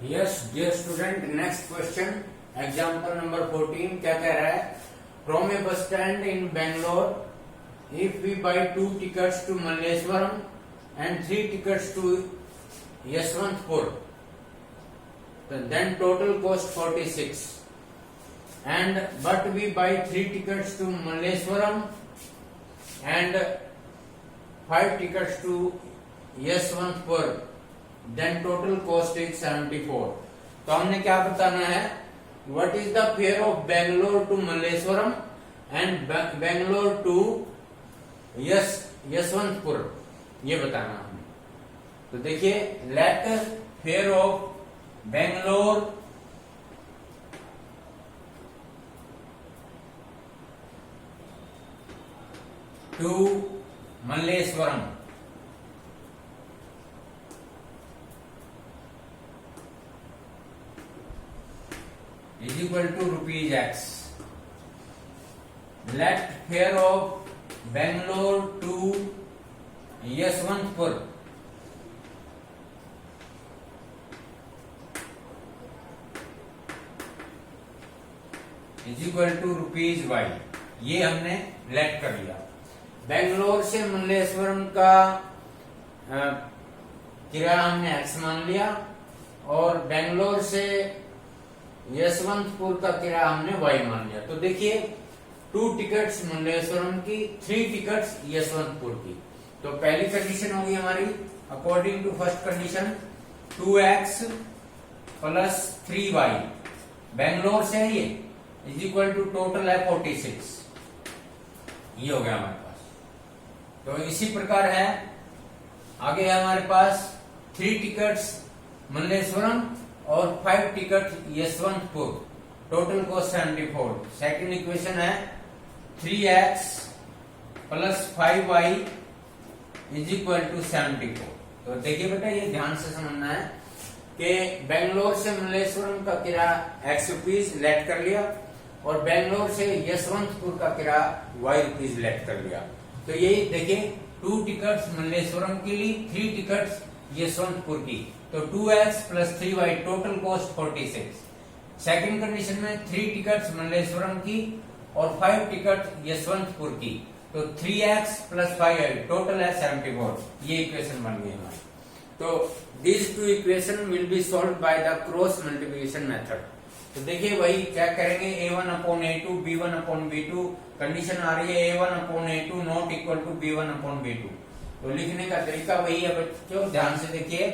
Yes dear student, next question example number 14 क्या कह रहा है? From a bus stand in Bangalore if we buy 2 tickets to Malleshwaram and 3 tickets to Yeshwanthpur, then total cost 46, and but we buy 3 tickets to Malleswaram and 5 tickets to Yeshwantpur, then total cost is 74. तो हमने क्या बताना है? What is the fare of Bangalore to Malleswaram and Bangalore to Yeshwantpur, ये बताना हमने। तो देखिए, let fare of Bangalore to Malleswaram is equal to rupees X. Let fare of Bangalore to Yeshwantpur is equal to rupees y. ये हमने late कर लिया। बेंगलोर से मल्लेश्वरम का किराया हमने एक्स मान लिया और बेंगलोर से यशवंतपुर का किराया हमने वाई मान लिया। तो देखिए, 2 टिकट्स मल्लेश्वरम की, 3 टिकट्स यशवंतपुर की। तो पहली कंडीशन होगी हमारी according to first condition 2x plus 3y Bangalore से है ये इज इक्वल टू टोटल है 46। ये हो गया हमारे पास। तो इसी प्रकार है आगे है हमारे पास 3 टिकट्स मल्लेश्वरम और 5 ticket Yeshwantpur, total cost 74। Second equation है 3x plus 5y is equal to 74। तो देखिए बेटा, ये ध्यान से समझना है कि बेंगलोर से मल्लेश्वरम का किराया x रुपीज लेट कर लिया और बेंगलोर से यशवंतपुर का किराया y रुपीज लेट कर लिया। तो यही देखिए, 2 टिकट्स मल्लेश्वरम के लिए, 3 टिकट्स यशवंतपुर की। तो 2x plus 3y total cost 46। Second condition में 3 टिकट्स मल्लेश्वरम की और 5 टिकट यशवंतपुर की। तो 3x प्लस 5y टोटल है 74। ये इक्वेशन बन गई हमारी। तो these 2 equation will be solve by the cross multiplication method. तो देखिए वही क्या करेंगे, a1 upon a2 b1 upon b2। Condition आ रही है a1 upon a2 not equal to b1 upon b2। तो लिखने का तरीका वही है बच्चों, ध्यान से देखिए।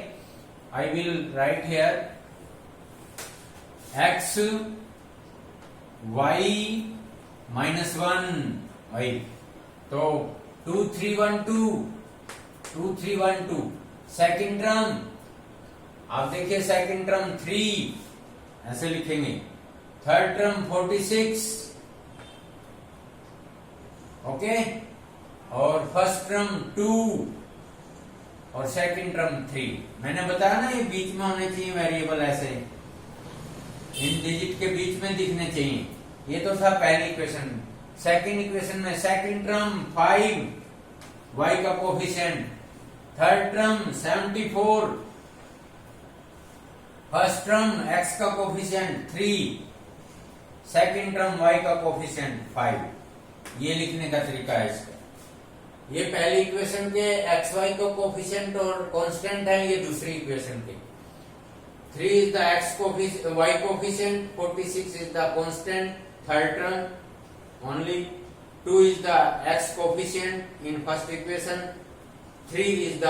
I will write here x y minus 1 y। तो 2 3 1 2 2 3 1 2। सेकेंड टर्म आप देखिए, सेकेंड टर्म 3 ऐसे लिखेंगे। थर्ड टर्म 46, ओके, और फर्स्ट टर्म 2 और सेकंड टर्म 3। मैंने बताया ना, ये बीच में होने चाहिए वेरिएबल, ऐसे इन डिजिट के बीच में दिखने चाहिए। ये तो था पहली इक्वेशन। सेकंड इक्वेशन में सेकंड टर्म 5 y का coefficient, third term 74, first term x का कोफिशिएंट 3, सेकंड टर्म y का कोफिशिएंट 5। ये लिखने का तरीका है इसका। ये पहली इक्वेशन के x y का कोफिशिएंट और कांस्टेंट है, ये दूसरी इक्वेशन के। 3 is the y coefficient, 46 is the constant third term only, 2 is the x coefficient in first equation, 3 is the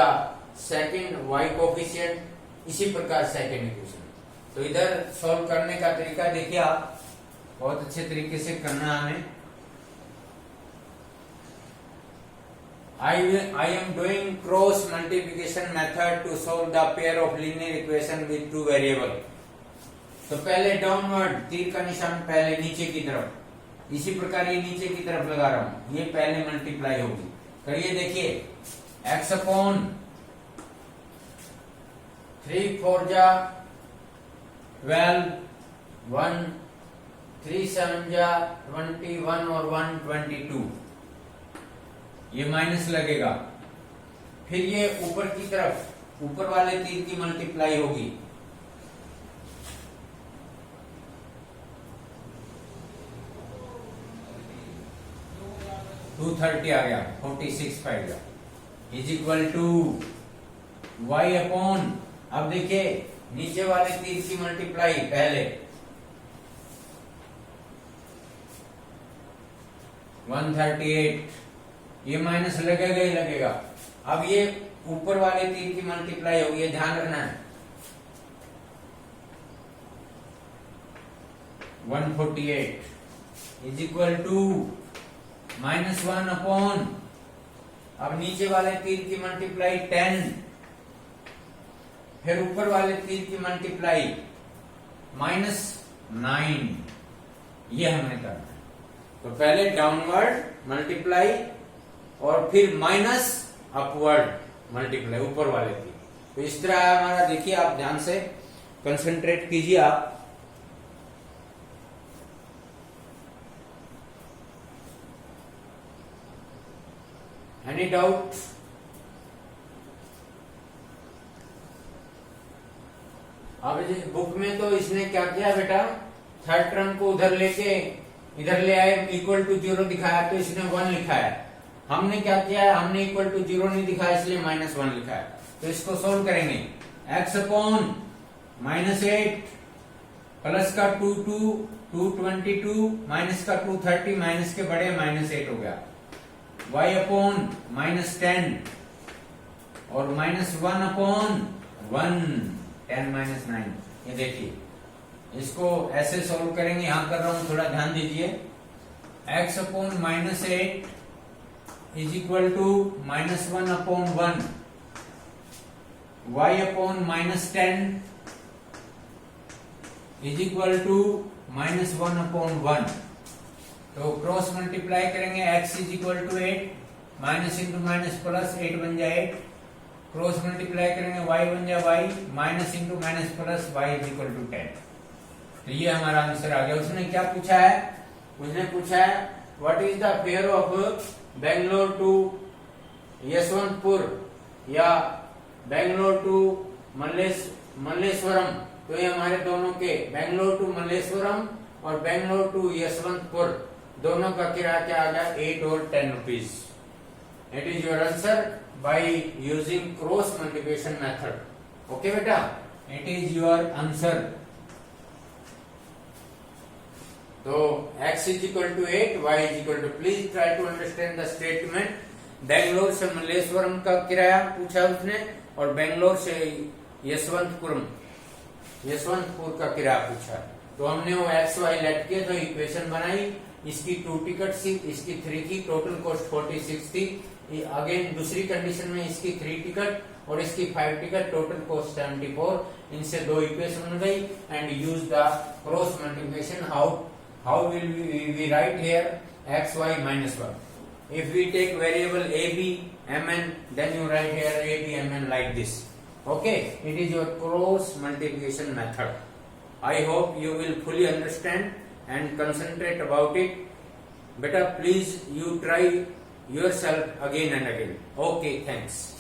second y coefficient. इसी प्रकार सेकंड इक्वेशन। तो इधर सॉल्व करने का तरीका देखिए आप, बहुत अच्छे तरीके से करना है हमें। I am doing cross multiplication method to solve the pair of linear equation with 2 variable। तो पहले डाउनवर्ड, तीर का निशान पहले नीचे की तरफ, इसी प्रकार ये नीचे की तरफ लगा रहा हूं, ये पहले मल्टीप्लाई होगी। करिए देखिए, x अपॉन 3 4 जा 12, 1 3 7 जा 21 और 1 22। ये माइनस लगेगा। फिर ये ऊपर की तरफ ऊपर वाले तीर की मल्टीप्लाई होगी 230 आ गया, 46 पाएगा, is equal to y upon, अब देखिए नीचे वाले तीर की मल्टीप्लाई पहले 138, ये माइनस लगेगा ही लगेगा। अब ये ऊपर वाले तीर की मल्टीप्लाई होगी, ये ध्यान रखना है। 148 इज इक्वल टू -1 अपॉन, अब नीचे वाले तीर की मल्टीप्लाई 10, फिर ऊपर वाले तीर की मल्टीप्लाई -9, ये हमने करना है। तो पहले डाउनवर्ड मल्टीप्लाई और फिर माइनस अपवर्ड मल्टीप्लाई ऊपर वाले तीर। तो इस तरह हमारा, देखिए आप ध्यान से कंसंट्रेट कीजिए आप। Any doubt? अब इस बुक में तो इसने क्या किया बेटा, थर्ड टर्म को उधर लेके इधर ले आए, इक्वल टू 0 दिखाया तो इसने 1 लिखा है। हमने क्या किया है, हमने इक्वल टू 0 नहीं दिखाया, इसलिए -1 लिखा है। तो इसको सोल्व करेंगे, x अपॉन -8 प्लस का 222 माइनस का 230, माइनस के बड़े -8 हो गया, y अपॉन -10 और -1 अपॉन 1, 10 - 9। ये देखिए इसको ऐसे सॉल्व करेंगे, यहां कर रहा हूं, थोड़ा ध्यान दीजिए। x upon -8 is equal to -1 upon 1, y upon -10 is equal to -1 upon 1। तो क्रॉस मल्टीप्लाई करेंगे, x is equal to 8, minus into minus plus, 8 बन जाए 8, क्रॉस मल्टीप्लाई करेंगे, y बन जाए y, minus into minus plus, y is equal to 10। तो ये हमारा आंसर आ गया। उसने क्या पूछा है, उसने पूछा है what is the fare of Bangalore to Yeshwantpur या बेंगलोर टू मल्लेश्वरम। तो ये हमारे दोनों के, बेंगलोर टू मल्लेश्वरम और बेंगलोर टू यशवंतपुर, दोनों का किराया क्या आ गया, 8 और 10 rupees. It is your answer by using cross multiplication method. Okay बेटा, इट इज योर आंसर। तो x is equal to 8, y is equal to, please try to understand the statement. Bangalore से मल्लेश्वरम का किराया पूछा उसने और बेंगलोर से यशवंतपुर का किराया पूछा। तो हमने वो x y लेट के तो इक्वेशन बनाई, इसकी 2 टिकट थी, इसकी 3 की, टोटल कॉस्ट 46 थी। अगेन दूसरी कंडीशन में इसकी 3 टिकट और इसकी 5 टिकट, टोटल कॉस्ट 74। इनसे 2 इक्वेशन बन गई and use the cross multiplication. How will we write here x, y minus 1? If we take variable a, b, mn, then you write here a, b, mn like this. Okay, it is your cross multiplication method. I hope you will fully understand and concentrate about it. Better please you try yourself again and again. Okay, thanks.